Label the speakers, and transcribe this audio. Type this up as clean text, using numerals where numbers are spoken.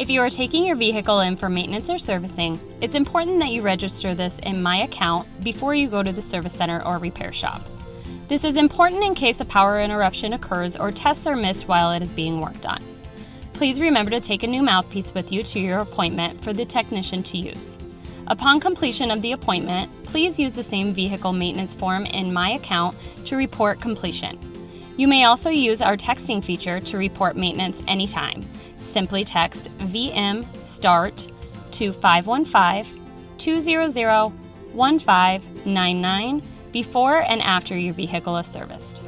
Speaker 1: If you are taking your vehicle in for maintenance or servicing, it's important that you register this in My Account before you go to the service center or repair shop. This is important in case a power interruption occurs or tests are missed while it is being worked on. Please remember to take a new mouthpiece with you to your appointment for the technician to use. Upon completion of the appointment, please use the same vehicle maintenance form in My Account to report completion. You may also use our texting feature to report maintenance anytime. Simply text VMSTART to 515-200-1599 before and after your vehicle is serviced.